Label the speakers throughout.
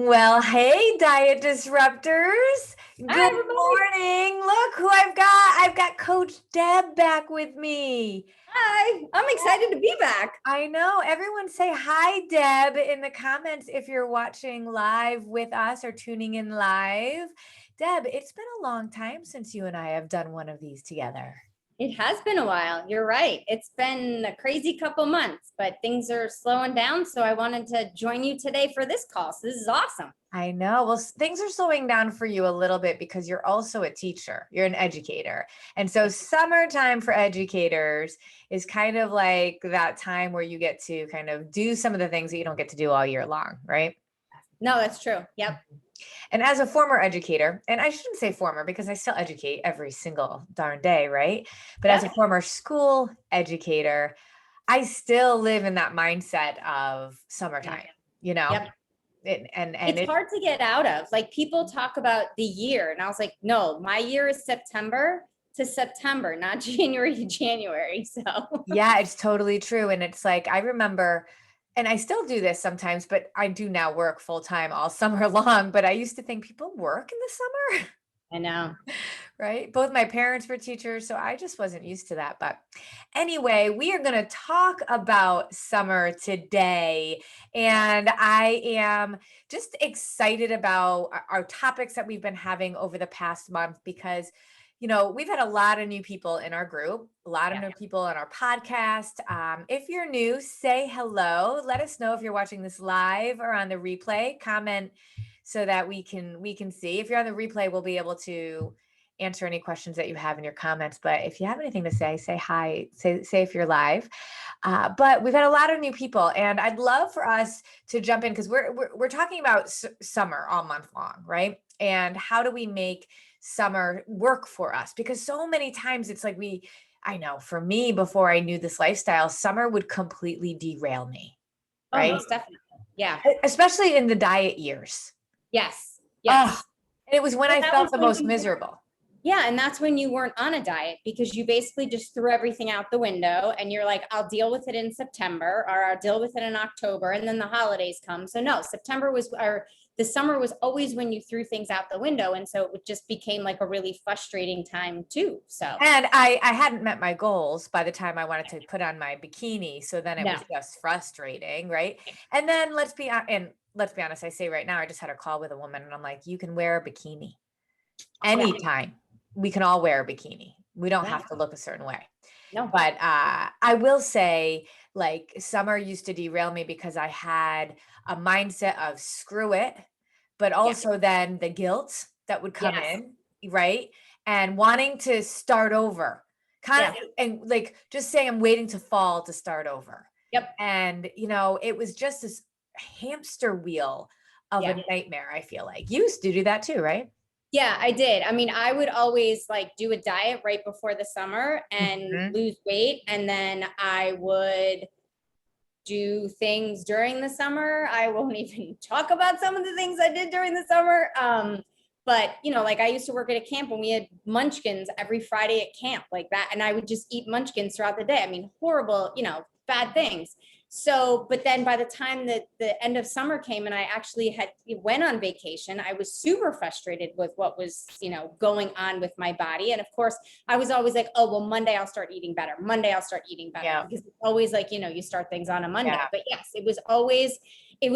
Speaker 1: Well, hey, diet disruptors.
Speaker 2: Hi,
Speaker 1: Good
Speaker 2: everybody.
Speaker 1: morning. Look who I've got. I've got Coach Deb back with me.
Speaker 2: Hi. I'm excited to be back.
Speaker 1: I know. Everyone say hi, Deb, in the comments if you're watching live with us or tuning in live. Deb, it's been a long time since you and I have done one of these together.
Speaker 2: It has been a while. You're right. It's been a crazy couple months, but things are slowing down. So I wanted to join you today for this call. So this is awesome.
Speaker 1: I know. Well, things are slowing down for you a little bit because you're also a teacher. You're an educator. And so summertime for educators is kind of like that time where you get to kind of do some of the things that you don't get to do all year long, right?
Speaker 2: No, that's true. Yep.
Speaker 1: And as a former educator, and I shouldn't say former because I still educate every single darn day, right? But as a
Speaker 2: Yep.
Speaker 1: former school educator, I still live in that mindset of summertime, you know?
Speaker 2: Yep.
Speaker 1: And
Speaker 2: It's
Speaker 1: it
Speaker 2: hard to get out of. Like people talk about the year, and I was like, no, my year is September to September, not January to January. So
Speaker 1: Yeah, it's totally true. And it's like, I remember, and I still do this sometimes, but I do now work full time all summer long. But I used to think people work in the summer,
Speaker 2: I know.
Speaker 1: right? Both my parents were teachers, so I just wasn't used to that. But anyway, we are going to talk about summer today. And I am just excited about our topics that we've been having over the past month because we've had a lot of new people in our group, a lot of new people on our podcast. If you're new, say hello. Let us know if you're watching this live or on the replay. Comment so that we can see. If you're on the replay, we'll be able to answer any questions that you have in your comments. But if you have anything to say hi. Say if you're live. But we've had a lot of new people, and I'd love for us to jump in because we're talking about summer all month long, right? And how do we make summer work for us? Because so many times it's like I know for me, before I knew this lifestyle, summer would completely derail me,
Speaker 2: Oh,
Speaker 1: right?
Speaker 2: most definitely. Yeah.
Speaker 1: Especially in the diet years.
Speaker 2: Yes.
Speaker 1: Oh,
Speaker 2: Yes.
Speaker 1: and it was when
Speaker 2: Well,
Speaker 1: I
Speaker 2: that
Speaker 1: felt
Speaker 2: was
Speaker 1: the
Speaker 2: when
Speaker 1: most
Speaker 2: you
Speaker 1: miserable.
Speaker 2: Yeah, and that's when you weren't on a diet because you basically just threw everything out the window and you're like, I'll deal with it in September or I'll deal with it in October, and then the holidays come. So no, the summer was always when you threw things out the window. And so it just became like a really frustrating time too. So
Speaker 1: And I hadn't met my goals by the time I wanted to put on my bikini. So then it
Speaker 2: no.
Speaker 1: was just frustrating, right? And then let's be honest, I say right now, I just had a call with a woman and I'm like, you can wear a bikini anytime. We can all wear a bikini. We don't
Speaker 2: Yeah.
Speaker 1: have to look a certain way.
Speaker 2: No.
Speaker 1: But I will say, like, summer used to derail me because I had a mindset of screw it, but also then the guilt that would come
Speaker 2: Yes.
Speaker 1: in, right? And wanting to start over, kind of, and like just saying I'm waiting to fall to start over.
Speaker 2: Yep.
Speaker 1: And, it was just this hamster wheel of a nightmare, I feel like. You used to do that too, right?
Speaker 2: Yeah, I did. I mean, I would always like do a diet right before the summer and
Speaker 1: Mhm.
Speaker 2: lose weight. And then I would do things during the summer. I won't even talk about some of the things I did during the summer. But like I used to work at a camp and we had munchkins every Friday at camp like that. And I would just eat munchkins throughout the day. I mean, horrible, bad things. So, but then by the time that the end of summer came and I actually went on vacation, I was super frustrated with what was, going on with my body. And of course, I was always like, oh, well, Monday I'll start eating better. Monday I'll start eating better.
Speaker 1: Yeah.
Speaker 2: Because it's always like, you start things on a Monday.
Speaker 1: Yeah.
Speaker 2: But yes, it was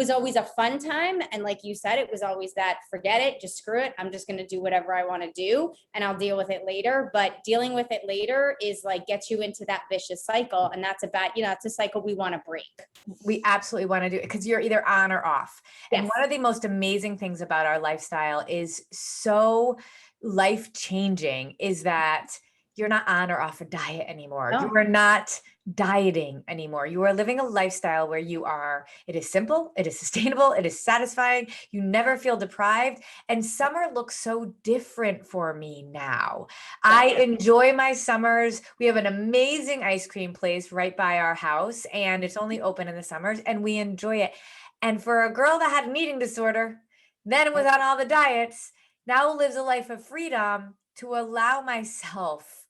Speaker 2: always a fun time. And like you said, it was always that forget it, just screw it. I'm just going to do whatever I want to do and I'll deal with it later. But dealing with it later is like gets you into that vicious cycle. And that's it's a cycle we want to break.
Speaker 1: We absolutely want to do it because you're either on or off. And
Speaker 2: Yes.
Speaker 1: one of the most amazing things about our lifestyle is so life changing is that you're not on or off a diet anymore.
Speaker 2: No.
Speaker 1: You are not dieting anymore. You are living a lifestyle where it is simple, it is sustainable, it is satisfying. You never feel deprived. And summer looks so different for me now. I enjoy my summers. We have an amazing ice cream place right by our house, and it's only open in the summers, and we enjoy it. And for a girl that had an eating disorder, then was on all the diets, now lives a life of freedom to allow myself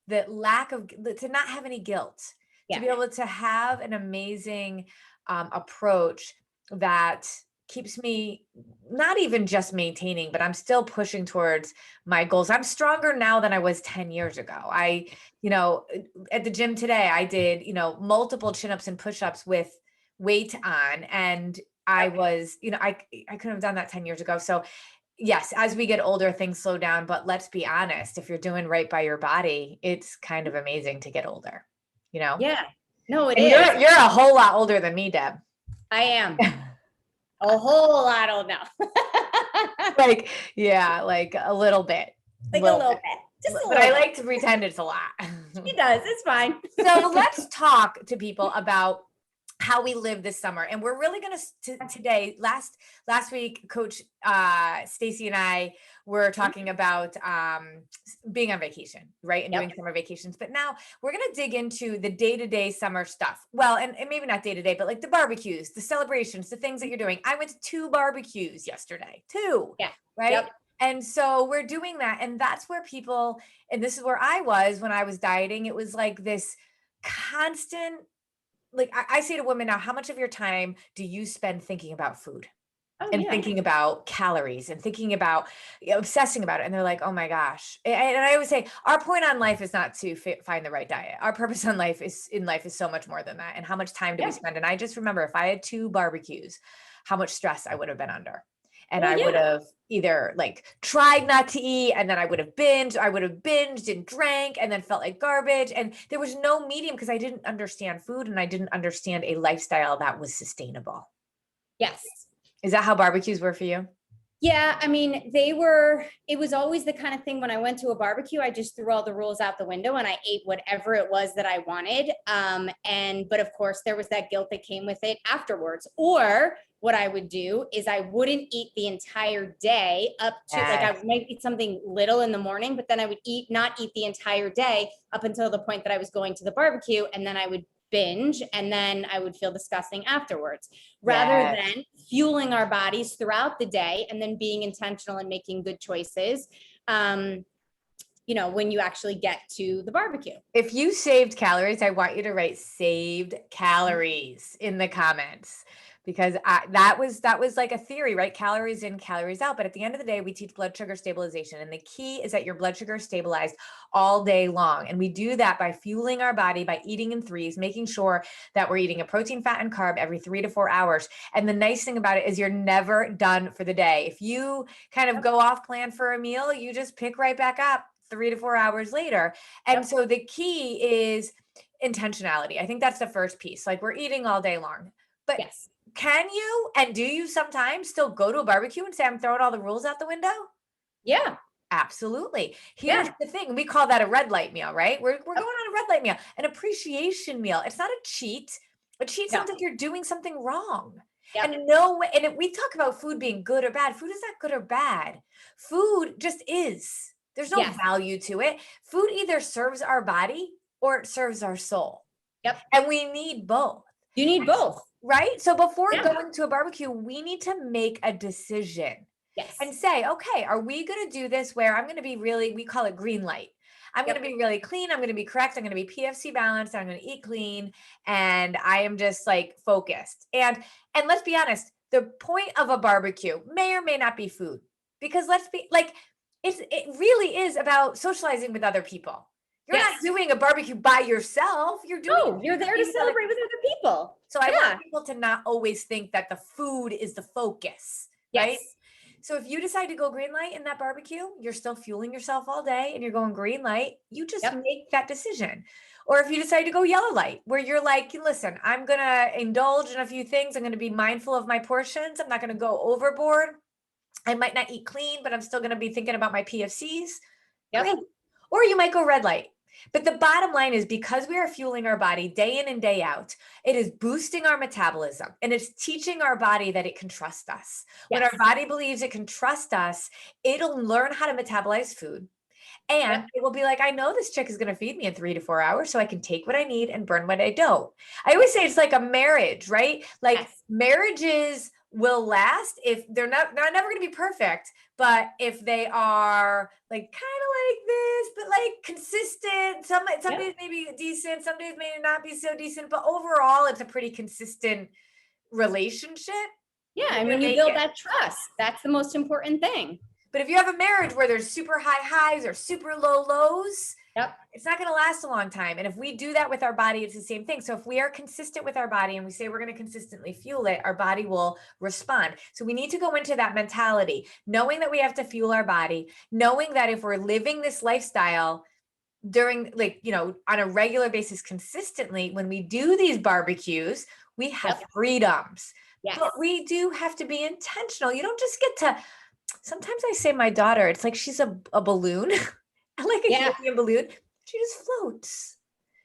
Speaker 1: to not have any guilt, to be able to have an amazing approach that keeps me not even just maintaining, but I'm still pushing towards my goals. I'm stronger now than I was 10 years ago. At the gym today, I did, multiple chin-ups and push-ups with weight on, and I was, I couldn't have done that 10 years ago. So yes, as we get older, things slow down, but let's be honest, if you're doing right by your body, it's kind of amazing to get older,
Speaker 2: Yeah. No, it
Speaker 1: And
Speaker 2: is.
Speaker 1: you're a whole lot older than me, Deb.
Speaker 2: I am a whole lot old now.
Speaker 1: Like, yeah, like a little bit.
Speaker 2: Like a little bit. Just a
Speaker 1: But
Speaker 2: little
Speaker 1: I
Speaker 2: bit.
Speaker 1: like to pretend it's a lot.
Speaker 2: He does. It's fine.
Speaker 1: So let's talk to people about how we live this summer. And we're really going to today, last week, Coach Stacy and I were talking about being on vacation, right? And doing summer vacations. But now we're going to dig into the day-to-day summer stuff. Well, and maybe not day-to-day, but like the barbecues, the celebrations, the things that you're doing. I went to 2 barbecues yesterday, 2, right?
Speaker 2: Yep.
Speaker 1: And so we're doing that. And that's where people, and this is where I was when I was dieting. It was like this constant, like I say to women now, how much of your time do you spend thinking about food and thinking about calories and thinking about, obsessing about it? And they're like, oh my gosh. And I always say, our point on life is not to find the right diet. Our purpose in life is so much more than that. And how much time do we spend? And I just remember if I had 2 barbecues, how much stress I would have been under. And I would have either like tried not to eat, and then I would have binged and drank and then felt like garbage. And there was no medium because I didn't understand food and I didn't understand a lifestyle that was sustainable.
Speaker 2: Yes.
Speaker 1: Is that how barbecues were for you?
Speaker 2: Yeah, I mean, it was always the kind of thing when I went to a barbecue, I just threw all the rules out the window and I ate whatever it was that I wanted. But of course there was that guilt that came with it afterwards. Or what I would do is I wouldn't eat the entire day up to like, I might eat something little in the morning, but then I would not eat the entire day up until the point that I was going to the barbecue. And then I would binge and then I would feel disgusting afterwards, rather than fueling our bodies throughout the day and then being intentional and making good choices. When you actually get to the barbecue.
Speaker 1: If you saved calories, I want you to write saved calories in the comments, because that was like a theory, right? Calories in, calories out. But at the end of the day, we teach blood sugar stabilization. And the key is that your blood sugar is stabilized all day long. And we do that by fueling our body, by eating in threes, making sure that we're eating a protein, fat, and carb every 3 to 4 hours. And the nice thing about it is you're never done for the day. If you kind of go off plan for a meal, you just pick right back up 3 to 4 hours later. And so the key is intentionality. I think that's the first piece. Like, we're eating all day long, but can you, and do you sometimes still go to a barbecue and say, I'm throwing all the rules out the window?
Speaker 2: Yeah.
Speaker 1: Absolutely. Here's the thing. We call that a red light meal, right? We're going on a red light meal, an appreciation meal. It's not a cheat. A cheat sounds like you're doing something wrong. And we talk about food being good or bad. Food is not good or bad. Food just is. There's no value to it. Food either serves our body or it serves our soul. And we need both.
Speaker 2: You need both.
Speaker 1: Right? So before going to a barbecue, we need to make a decision. And say, okay, are we going to do this where I'm going to be really, we call it green light. I'm going to be really clean. I'm going to be correct. I'm going to be PFC balanced. I'm going to eat clean. And I am just like focused. And let's be honest, the point of a barbecue may or may not be food, because let's be like, it really is about socializing with other people. You're not doing a barbecue by yourself. You're
Speaker 2: there to celebrate with other people.
Speaker 1: So I want people to not always think that the food is the focus, right? So if you decide to go green light in that barbecue, you're still fueling yourself all day and you're going green light, you just make that decision. Or if you decide to go yellow light, where you're like, listen, I'm going to indulge in a few things. I'm going to be mindful of my portions. I'm not going to go overboard. I might not eat clean, but I'm still going to be thinking about my PFCs. Great. Or you might go red light. But the bottom line is, because we are fueling our body day in and day out, it is boosting our metabolism and it's teaching our body that it can trust us. When our body believes it can trust us, it'll learn how to metabolize food. And it will be like, I know this chick is going to feed me in 3 to 4 hours, so I can take what I need and burn what I don't. I always say it's like a marriage, right? Like marriages will last if they're never going to be perfect, but if they are like kind of like this, but like consistent, some days may be decent, some days may not be so decent, but overall it's a pretty consistent relationship.
Speaker 2: Yeah.
Speaker 1: You're
Speaker 2: And
Speaker 1: gonna
Speaker 2: when you
Speaker 1: make
Speaker 2: build
Speaker 1: it.
Speaker 2: that trust, that's the most important thing.
Speaker 1: But if you have a marriage where there's super high highs or super low lows,
Speaker 2: Yep.
Speaker 1: it's not going to last a long time. And if we do that with our body, it's the same thing. So if we are consistent with our body and we say we're going to consistently fuel it, our body will respond. So we need to go into that mentality, knowing that we have to fuel our body, knowing that if we're living this lifestyle during, like, you know, on a regular basis consistently, when we do these barbecues, we have
Speaker 2: Yep.
Speaker 1: freedoms.
Speaker 2: Yes.
Speaker 1: But we do have to be intentional. You don't just get to, sometimes I say my daughter, it's like she's a balloon, like a
Speaker 2: Yeah.
Speaker 1: helium balloon. She just floats.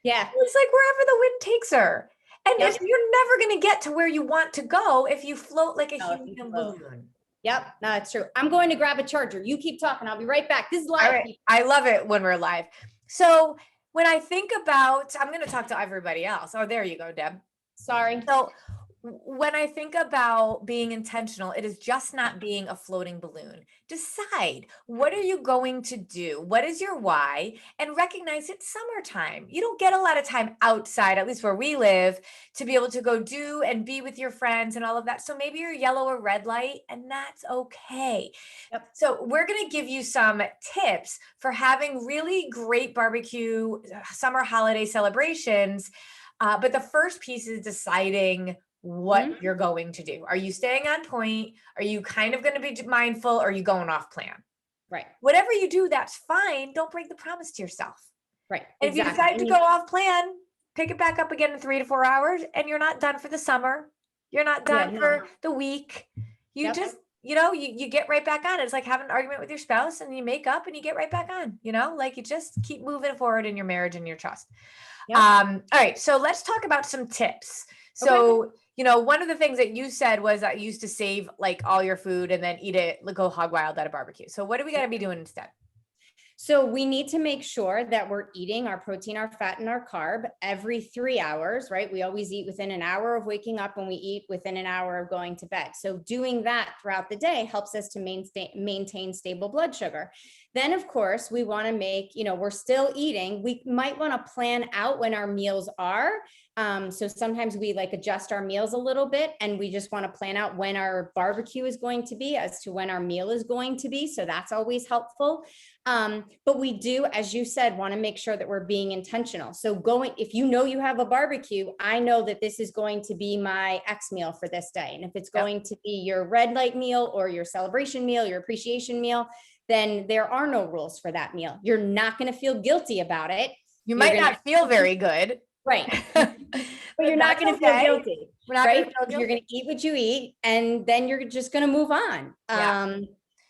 Speaker 2: Yeah.
Speaker 1: It's like wherever the wind takes her. And
Speaker 2: Yep.
Speaker 1: if you're never going to get to where you want to go if you float like a
Speaker 2: No, if you
Speaker 1: helium
Speaker 2: float.
Speaker 1: balloon.
Speaker 2: Yep. No, it's true. I'm going to grab a charger. You keep talking. I'll be right back. This is
Speaker 1: All
Speaker 2: live.
Speaker 1: right. I love it when we're live. So when I think about, I'm going to talk to everybody else. Oh, there you go, Deb.
Speaker 2: Sorry.
Speaker 1: So when I think about being intentional, it is just not being a floating balloon. Decide, what are you going to do? What is your why? And recognize it's summertime. You don't get a lot of time outside, at least where we live, to be able to go do and be with your friends and all of that. So maybe you're yellow or red light, and that's okay.
Speaker 2: Yep.
Speaker 1: So we're going to give you some tips for having really great barbecue summer holiday celebrations. But the first piece is deciding what you're going to do. Are you staying on point? Are you kind of going to be mindful? Or are you going off plan?
Speaker 2: Right.
Speaker 1: Whatever you do, that's fine. Don't break the promise to yourself.
Speaker 2: Right.
Speaker 1: And if you decide to go off plan, pick it back up again in 3 to 4 hours, and you're not done for the summer. You're not done for the week. You just, you know, you get right back on. It's like having an argument with your spouse and you make up and you get right back on, you know, like you just keep moving forward in your marriage and your trust. All right. So let's talk about some tips. So, you know, one of the things that you said was that you used to save like all your food and then eat it, like, go hog wild at a barbecue. So what do we got to be doing instead?
Speaker 2: So we need to make sure that we're eating our protein, our fat, and our carb every 3 hours, right? We always eat within an hour of waking up, and we eat within an hour of going to bed. So doing that throughout the day helps us to maintain stable blood sugar. Then, of course, we want to make, you know, we're still eating. We might want to plan out when our meals are. So sometimes we like adjust our meals a little bit, and we just want to plan out when our barbecue is going to be as to when our meal is going to be. So that's always helpful. But we do, as you said, want to make sure that we're being intentional. So if you know you have a barbecue, I know that this is going to be my X meal for this day. And if it's going to be your red light meal or your celebration meal, your appreciation meal, then there are no rules for that meal. You're not going to feel guilty about it.
Speaker 1: You might not feel very good.
Speaker 2: Right. But you're not going to feel guilty.
Speaker 1: We're not
Speaker 2: right?
Speaker 1: going to feel guilty.
Speaker 2: You're going to eat what you eat, and then you're just going to move on.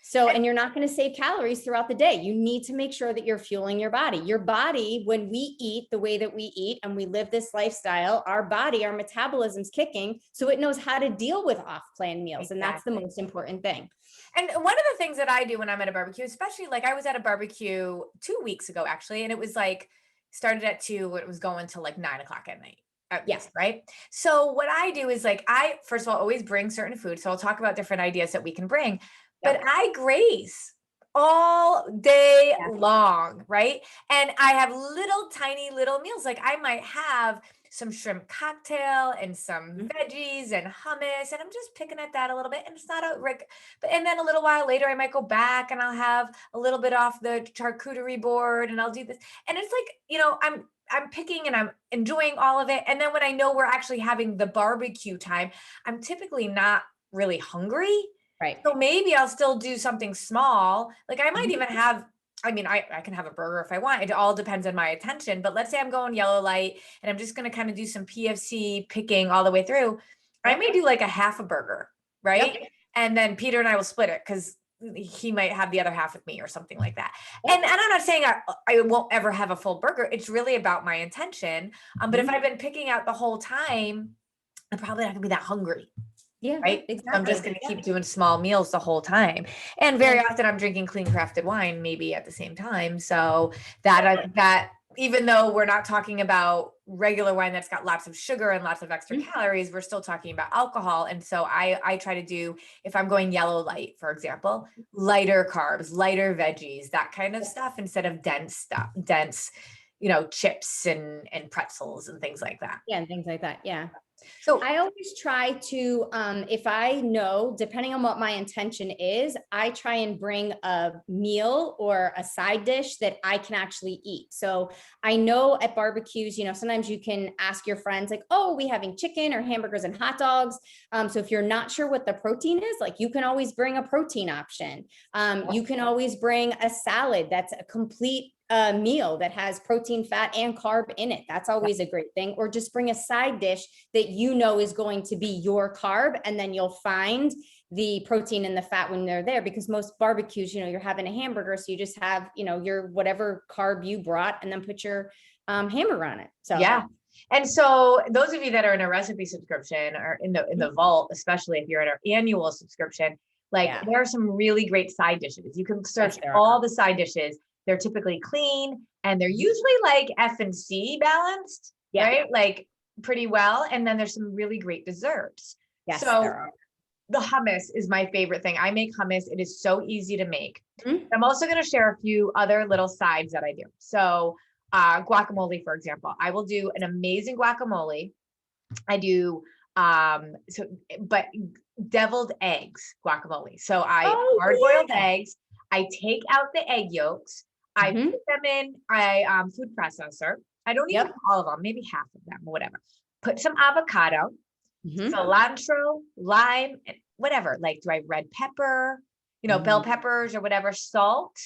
Speaker 2: So, and you're not going to save calories throughout the day. You need to make sure that you're fueling your body. Your body, when we eat the way that we eat and we live this lifestyle, our body, our metabolism's kicking, so it knows how to deal with off-plan meals. And that's the most important thing.
Speaker 1: And one of the things that I do when I'm at a barbecue, especially like I was at a barbecue 2 weeks ago, actually, and it was like started at 2, it was going to like 9 o'clock at night. Yes. Right. So what I do is like, I, first of all, always bring certain food. So I'll talk about different ideas that we can bring, but I graze all day long. Right. And I have little tiny little meals. Like I might have some shrimp cocktail and some veggies and hummus, and I'm just picking at that a little bit, and it's not but and then a little while later I might go back and I'll have a little bit off the charcuterie board and I'll do this, and it's like, you know, I'm picking and I'm enjoying all of it, and then when I know we're actually having the barbecue time, I'm typically not really hungry, right? So maybe I'll still do something small, like I might even have, I mean, I can have a burger if I want. It all depends on my attention. But let's say I'm going yellow light and I'm just going to kind of do some PFC picking all the way through. I may do like a half a burger, right? And then Peter and I will split it because he might have the other half with me or something like that. And I'm not saying I won't ever have a full burger. It's really about my intention. But if I've been picking out the whole time, I'm probably not going to be that hungry.
Speaker 2: Yeah,
Speaker 1: right. Exactly. I'm just going to keep doing small meals the whole time. And very often I'm drinking clean crafted wine, maybe at the same time. So that even though we're not talking about regular wine that's got lots of sugar and lots of extra calories, we're still talking about alcohol. And so I try to do, if I'm going yellow light, for example, lighter carbs, lighter veggies, that kind of stuff, instead of dense, you know, chips and pretzels and things like that.
Speaker 2: Yeah. And things like that. Yeah.
Speaker 1: So
Speaker 2: I always try to, if I know, depending on what my intention is, I try and bring a meal or a side dish that I can actually eat. So I know at barbecues, sometimes you can ask your friends like, oh, are we having chicken or hamburgers and hot dogs? So if you're not sure what the protein is, like you can always bring a protein option. You can always bring a salad that's a complete meal that has protein, fat, and carb in it. That's always a great thing. Or just bring a side dish that is going to be your carb, and then you'll find the protein and the fat when they're there. Because most barbecues, you're having a hamburger, so you just have, your whatever carb you brought, and then put your hamburger on it. So
Speaker 1: yeah. And so those of you that are in a recipe subscription or in the vault, especially if you're in our annual subscription, like there are some really great side dishes. You can search all the side dishes. They're typically clean and they're usually like F and C balanced, right? Like pretty well. And then there's some really great desserts.
Speaker 2: Yes,
Speaker 1: so the hummus is my favorite thing. I make hummus. It is so easy to make. I'm also going to share a few other little sides that I do. So guacamole, for example, I will do an amazing guacamole. I do, but deviled eggs guacamole. So I hard boiled eggs. I take out the egg yolks. I put them in a food processor. I don't even all of them, maybe half of them, whatever. Put some avocado, cilantro, lime, whatever. Like, do I have red pepper, bell peppers or whatever, salt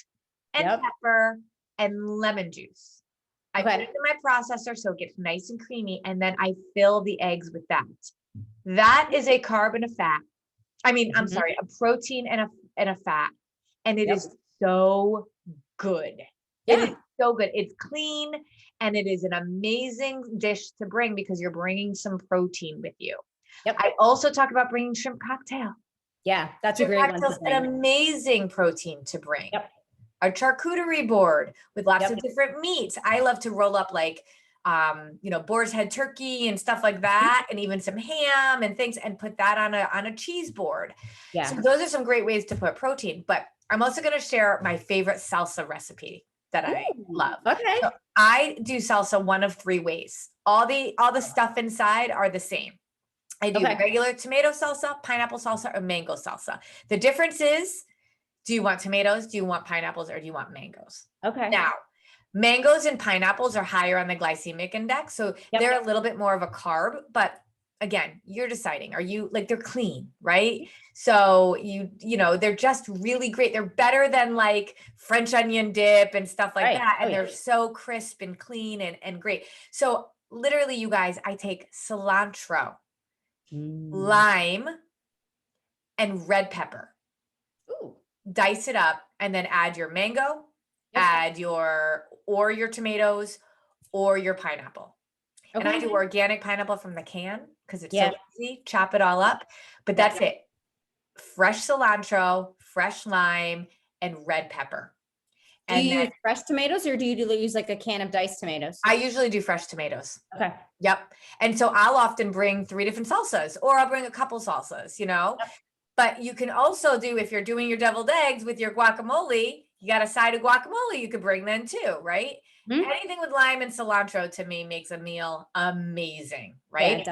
Speaker 1: and pepper and lemon juice. I put it in my processor so it gets nice and creamy, and then I fill the eggs with that. That is a carb and a fat. I'm sorry, a protein and a fat, and it is so good. It is so good. It's clean, and it is an amazing dish to bring because you're bringing some protein with you. I also talk about bringing shrimp cocktail.
Speaker 2: Yeah, that's a great one.
Speaker 1: An amazing protein to bring. A charcuterie board with lots of different meats. I love to roll up like, boar's head turkey and stuff like that, and even some ham and things, and put that on a cheese board. So those are some great ways to put protein. But I'm also going to share my favorite salsa recipe that I love. So I do salsa one of three ways. All the stuff inside are the same. I do regular tomato salsa, pineapple salsa, or mango salsa. The difference is, do you want tomatoes? Do you want pineapples? Or do you want mangoes? Now, mangoes and pineapples are higher on the glycemic index. So they're a little bit more of a carb, but again, you're deciding, are you like, they're clean, right? So they're just really great. They're better than like French onion dip and stuff like that. And they're so crisp and clean and great. So literally, you guys, I take cilantro, lime, and red pepper. Dice it up, and then add your mango, add your tomatoes or your pineapple. And I do organic pineapple from the can because it's so easy. Chop it all up, but that's it. Fresh cilantro, fresh lime, and red pepper.
Speaker 2: Do you use fresh tomatoes, or do you use like a can of diced tomatoes?
Speaker 1: I usually do fresh tomatoes. Yep. And so I'll often bring 3 different salsas, or I'll bring a couple salsas, But you can also do, if you're doing your deviled eggs with your guacamole, you got a side of guacamole you could bring then too, right? Anything with lime and cilantro to me makes a meal amazing, right?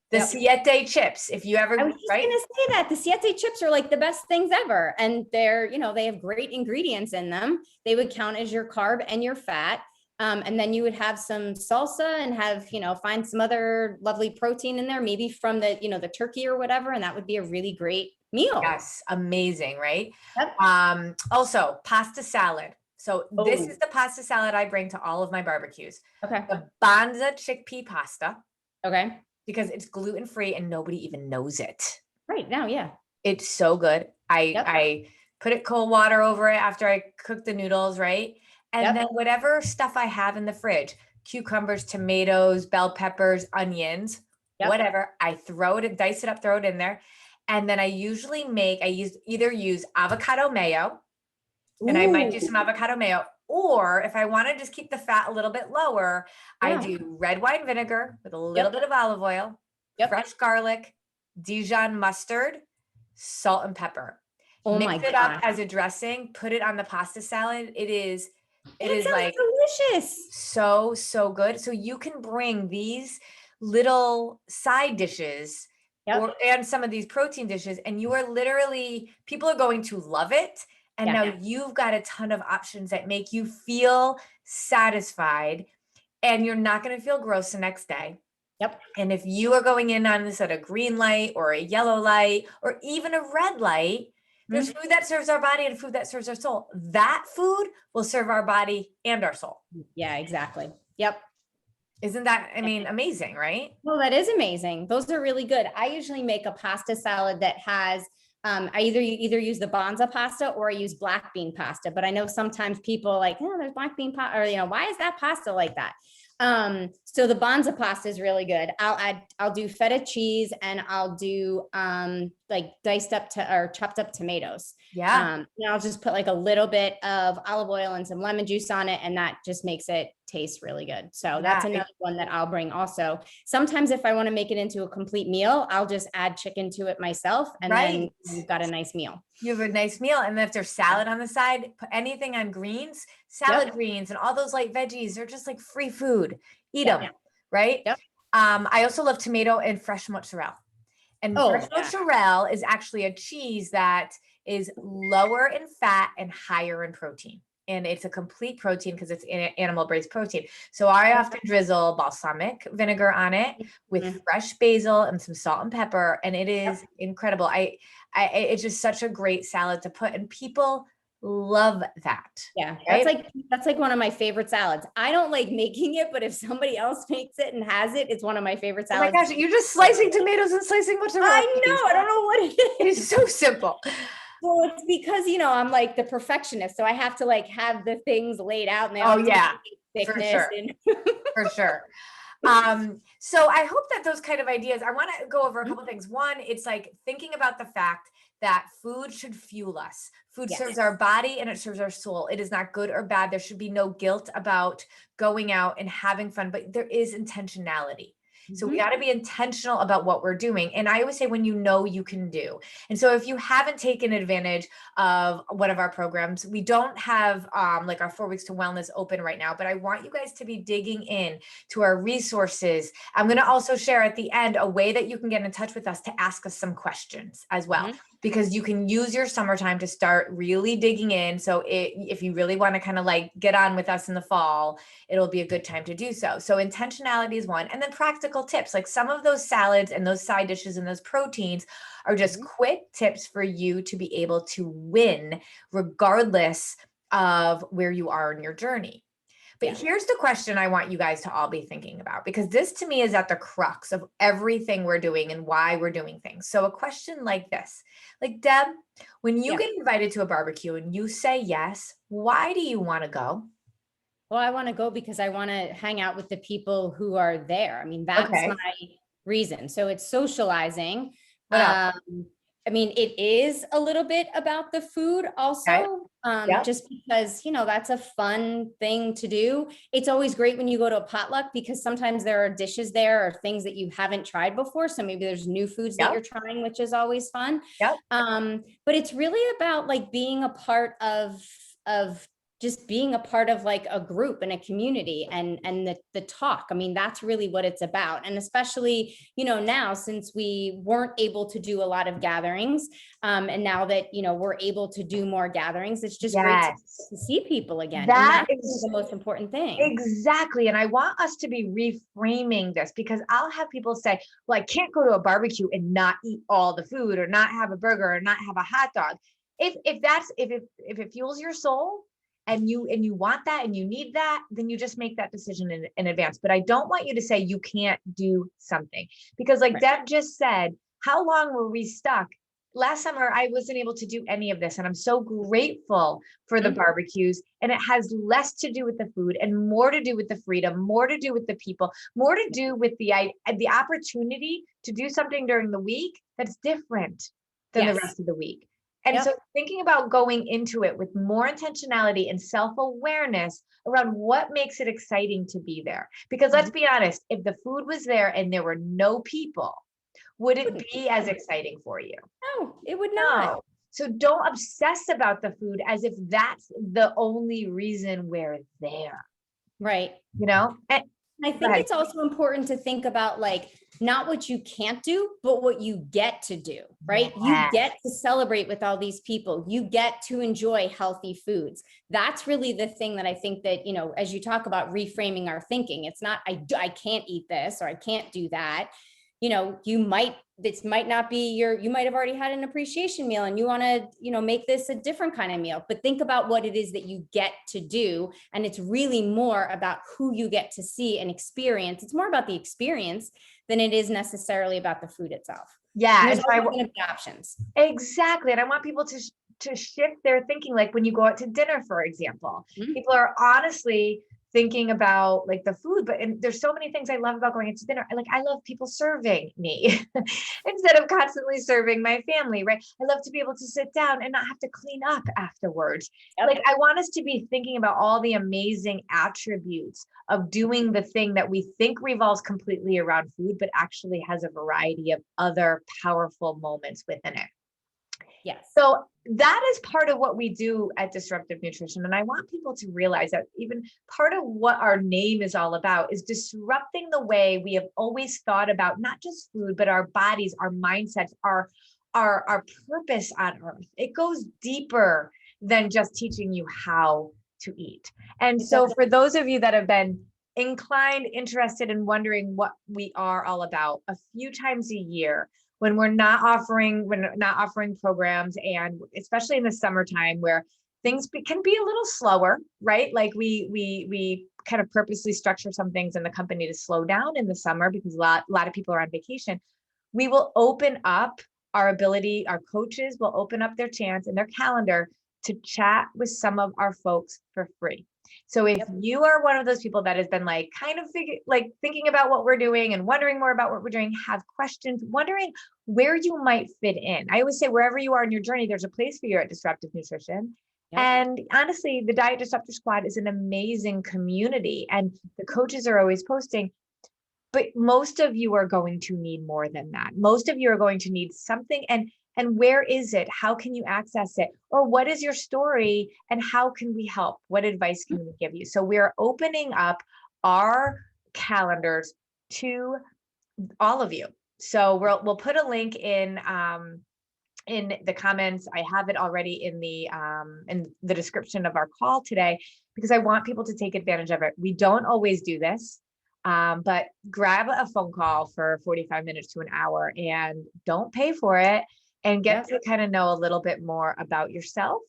Speaker 1: The siete chips, if you ever,
Speaker 2: I was just gonna say that the siete chips are like the best things ever, and they're, they have great ingredients in them. They would count as your carb and your fat. And then you would have some salsa and have, find some other lovely protein in there, maybe from the, the turkey or whatever. And that would be a really great meal.
Speaker 1: Yes. Amazing. Right. Also pasta salad. So this is the pasta salad I bring to all of my barbecues. The Banza chickpea pasta. Because it's gluten-free and nobody even knows it.
Speaker 2: Right now. Yeah.
Speaker 1: It's so good. I put it cold water over it after I cook the noodles. Right. And then whatever stuff I have in the fridge, cucumbers, tomatoes, bell peppers, onions, whatever, I throw it, dice it up, throw it in there. And then I usually either use avocado mayo, and I might do some avocado mayo, or if I want to just keep the fat a little bit lower, I do red wine vinegar with a little bit of olive oil, fresh garlic, Dijon mustard, salt and pepper. Mix it up as a dressing, put it on the pasta salad. It is like
Speaker 2: delicious.
Speaker 1: So good. So you can bring these little side dishes
Speaker 2: Yep.
Speaker 1: and some of these protein dishes, and you are literally, people are going to love it. And
Speaker 2: Yeah.
Speaker 1: now you've got a ton of options that make you feel satisfied, and you're not going to feel gross the next day.
Speaker 2: Yep.
Speaker 1: And if you are going in on this at a green light or a yellow light or even a red light, there's food that serves our body and food that serves our soul. That food will serve our body and our soul.
Speaker 2: Yeah, exactly. Yep.
Speaker 1: Isn't that, I mean, amazing, right?
Speaker 2: Well, that is amazing. Those are really good. I usually make a pasta salad that has, I either use the Bonza pasta or I use black bean pasta. But I know sometimes people are like, oh, there's black bean pasta, or why is that pasta like that? So the Bonza pasta is really good. I'll do feta cheese, and I'll do like diced up or chopped up tomatoes.
Speaker 1: Yeah.
Speaker 2: And I'll just put like a little bit of olive oil and some lemon juice on it, and that just makes it taste really good. So that's
Speaker 1: Yeah.
Speaker 2: another one that I'll bring also. Sometimes if I want to make it into a complete meal, I'll just add chicken to it myself, and then
Speaker 1: Right.
Speaker 2: you've got a nice meal.
Speaker 1: You have a nice meal. And then if there's salad on the side, put anything on greens, salad
Speaker 2: Yep.
Speaker 1: greens and all those light veggies, they're just like free food. Eat
Speaker 2: Yep.
Speaker 1: them. Right.
Speaker 2: Yep.
Speaker 1: I also love tomato and fresh mozzarella. And
Speaker 2: Oh,
Speaker 1: fresh
Speaker 2: yeah.
Speaker 1: mozzarella is actually a cheese that is lower in fat and higher in protein. And it's a complete protein because it's animal-based protein. So I often drizzle balsamic vinegar on it with
Speaker 2: Mhm.
Speaker 1: fresh basil and some salt and pepper, and it is incredible. It's just such a great salad to put, and people love that.
Speaker 2: Yeah,
Speaker 1: Right?
Speaker 2: that's like one of my favorite salads. I don't like making it, but if somebody else makes it and has it, it's one of my favorite
Speaker 1: Oh my
Speaker 2: salads.
Speaker 1: gosh, you're just slicing tomatoes and slicing mozzarella.
Speaker 2: I know. I don't know what it is.
Speaker 1: It's so simple.
Speaker 2: Well, it's because, I'm like the perfectionist. So I have to like have the things laid out, and they
Speaker 1: Oh
Speaker 2: all
Speaker 1: yeah, for
Speaker 2: thickness
Speaker 1: sure.
Speaker 2: and
Speaker 1: For sure. So I hope that those kind of ideas, I want to go over a couple things. One, it's like thinking about the fact that food should fuel us. Food
Speaker 2: Yes.
Speaker 1: serves our body and it serves our soul. It is not good or bad. There should be no guilt about going out and having fun, but there is intentionality. So we got to be intentional about what we're doing. And I always say, when you know, you can do. And so if you haven't taken advantage of one of our programs, we don't have like our 4 weeks to wellness open right now, but I want you guys to be digging in to our resources. I'm going to also share at the end a way that you can get in touch with us to ask us some questions as well, because you can use your summertime to start really digging in. So if you really want to kind of like get on with us in the fall, it'll be a good time to do so. So intentionality is one. And then practical tips, like some of those salads and those side dishes and those proteins are just quick tips for you to be able to win regardless of where you are in your journey. But here's the question I want you guys to all be thinking about, because this to me is at the crux of everything we're doing and why we're doing things. So a question like this, like, Deb, when you get invited to a barbecue and you say yes, why do you want to go?
Speaker 2: Well, I want to go because I want to hang out with the people who are there. I mean, that's my reason. So it's socializing.
Speaker 1: What else?
Speaker 2: I mean, it is a little bit about the food also, just because, that's a fun thing to do. It's always great when you go to a potluck because sometimes there are dishes there or things that you haven't tried before. So maybe there's new foods that you're trying, which is always fun. But it's really about like being a part of just being a part of like a group and a community and the talk. I mean, that's really what it's about. And especially, now since we weren't able to do a lot of gatherings, and now that, we're able to do more gatherings, it's just great to see people again.
Speaker 1: That
Speaker 2: and
Speaker 1: is
Speaker 2: the most important thing.
Speaker 1: Exactly. And I want us to be reframing this, because I'll have people say, well, I can't go to a barbecue and not eat all the food or not have a burger or not have a hot dog. If it fuels your soul, and you want that and you need that, then you just make that decision in advance. But I don't want you to say you can't do something, because like Deb just said, how long were we stuck? Last summer, I wasn't able to do any of this. And I'm so grateful for the barbecues. And it has less to do with the food and more to do with the freedom, more to do with the people, more to do with the opportunity to do something during the week that's different than the rest of the week. And so thinking about going into it with more intentionality and self-awareness around what makes it exciting to be there. Because let's be honest, if the food was there and there were no people, would it be as exciting for you?
Speaker 2: No, it would not.
Speaker 1: No. So don't obsess about the food as if that's the only reason we're there.
Speaker 2: Right.
Speaker 1: And
Speaker 2: I
Speaker 1: Go
Speaker 2: think
Speaker 1: ahead.
Speaker 2: it's also important to think about like not what you can't do, but what you get to do, right? You
Speaker 1: Yes.
Speaker 2: get to celebrate with all these people. You get to enjoy healthy foods. That's really the thing that I think that, you know, as you talk about reframing our thinking, it's not I can't eat this or I can't do that. You know, this might not be you might have already had an appreciation meal and you want to, you know, make this a different kind of meal, but think about what it is that you get to do. And it's really more about who you get to see and experience. It's more about the experience than it is necessarily about the food itself. And
Speaker 1: Yeah.
Speaker 2: there's
Speaker 1: And so
Speaker 2: always going to be options.
Speaker 1: exactly. And I want people to shift their thinking. Like when you go out to dinner, for example,
Speaker 2: Mhm.
Speaker 1: people are honestly thinking about like the food, but and there's so many things I love about going out to dinner. I love people serving me instead of constantly serving my family, right? I love to be able to sit down and not have to clean up afterwards.
Speaker 2: Yep.
Speaker 1: Like I want us to be thinking about all the amazing attributes of doing the thing that we think revolves completely around food, but actually has a variety of other powerful moments within it.
Speaker 2: Yes.
Speaker 1: So that is part of what we do at Disruptive Nutrition. And I want people to realize that even part of what our name is all about is disrupting the way we have always thought about not just food, but our bodies, our mindsets, our purpose on earth. It goes deeper than just teaching you how to eat. And
Speaker 2: It
Speaker 1: so
Speaker 2: does.
Speaker 1: for those of you that have been inclined, interested, and wondering what we are all about, a few times a year, when we're not offering programs, and especially in the summertime where can be a little slower, right? Like we kind of purposely structure some things in the company to slow down in the summer because a lot of people are on vacation. We will open up our coaches will open up their chance in their calendar to chat with some of our folks for free. So if
Speaker 2: Yep.
Speaker 1: you are one of those people that has been like kind of thinking about what we're doing and wondering more about what we're doing, have questions, wondering where you might fit in. I always say wherever you are in your journey, there's a place for you at Disruptive Nutrition.
Speaker 2: Yep.
Speaker 1: And honestly, the Diet Disruptor Squad is an amazing community and the coaches are always posting, but most of you are going to need more than that. Most of you are going to need something, and where is it? How can you access it? Or what is your story and how can we help? What advice can we give you? So we're opening up our calendars to all of you. So we'll put a link in the comments. I have it already in the description of our call today because I want people to take advantage of it. We don't always do this. But grab a phone call for 45 minutes to an hour and don't pay for it and get
Speaker 2: Yep.
Speaker 1: to kind of know a little bit more about yourself,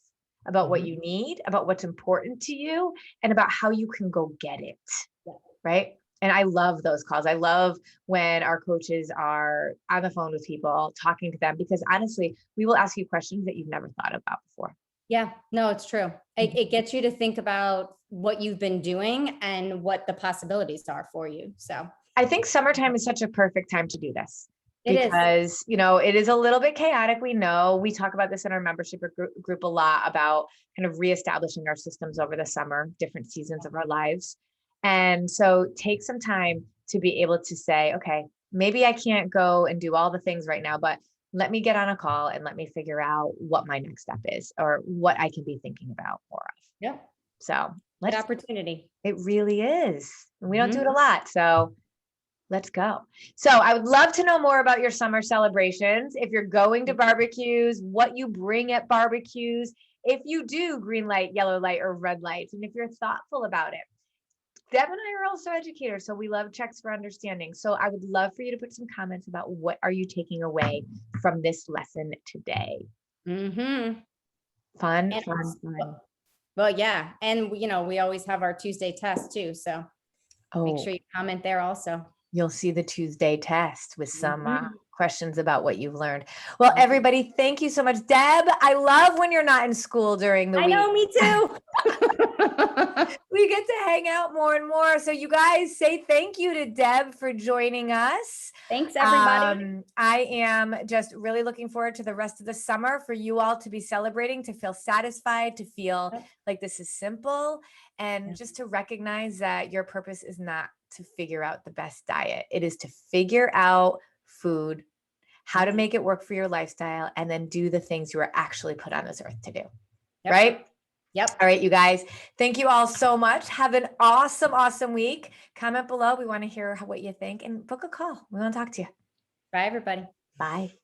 Speaker 1: about what
Speaker 2: Mhm.
Speaker 1: you need, about what's important to you, and about how you can go get it.
Speaker 2: Yep.
Speaker 1: Right. And I love those calls. I love when our coaches are on the phone with people, talking to them, because honestly, we will ask you questions that you've never thought about before.
Speaker 2: Yeah, no, it's true.
Speaker 1: Mhm.
Speaker 2: It gets you to think about what you've been doing and what the possibilities are for you. So
Speaker 1: I think summertime is such a perfect time to do this
Speaker 2: it is.
Speaker 1: because, it is a little bit chaotic. We know we talk about this in our membership group a lot about kind of reestablishing our systems over the summer, different seasons of our lives. And so take some time to be able to say, okay, maybe I can't go and do all the things right now, but let me get on a call and let me figure out what my next step is or what I can be thinking about more of.
Speaker 2: Yep.
Speaker 1: So
Speaker 2: Good
Speaker 1: let's,
Speaker 2: opportunity.
Speaker 1: it really is. And we don't do it
Speaker 2: Mhm.
Speaker 1: a lot. So let's go. So I would love to know more about your summer celebrations. If you're going to barbecues, what you bring at barbecues, if you do green light, yellow light, or red lights, and if you're thoughtful about it. Deb and I are also educators, so we love checks for understanding. So I would love for you to put some comments about what are you taking away from this lesson today.
Speaker 2: Mhm.
Speaker 1: Fun,
Speaker 2: And
Speaker 1: fun, fun.
Speaker 2: well, yeah. And we always have our Tuesday test too. So make
Speaker 1: Oh,
Speaker 2: sure you comment there also.
Speaker 1: you'll see the Tuesday test with some
Speaker 2: Mhm.
Speaker 1: questions about what you've learned. Well,
Speaker 2: Mhm.
Speaker 1: everybody, thank you so much. Deb, I love when you're not in school during the
Speaker 2: I
Speaker 1: week.
Speaker 2: know, me too.
Speaker 1: We get to hang out more and more. So you guys say thank you to Deb for joining us.
Speaker 2: Thanks, everybody.
Speaker 1: I am just really looking forward to the rest of the summer for you all to be celebrating, to feel satisfied, to feel
Speaker 2: Yep.
Speaker 1: like this is simple, and
Speaker 2: Yeah.
Speaker 1: just to recognize that your purpose is not to figure out the best diet. It is to figure out food, how to
Speaker 2: Mhm.
Speaker 1: make it work for your lifestyle, and then do the things you are actually put on this earth to do.
Speaker 2: Yep.
Speaker 1: Right?
Speaker 2: Yep.
Speaker 1: All right, you guys. Thank you all so much. Have an awesome, awesome week. Comment below. We want to hear what you think and book a call. We want to talk to you.
Speaker 2: Bye, everybody.
Speaker 1: Bye.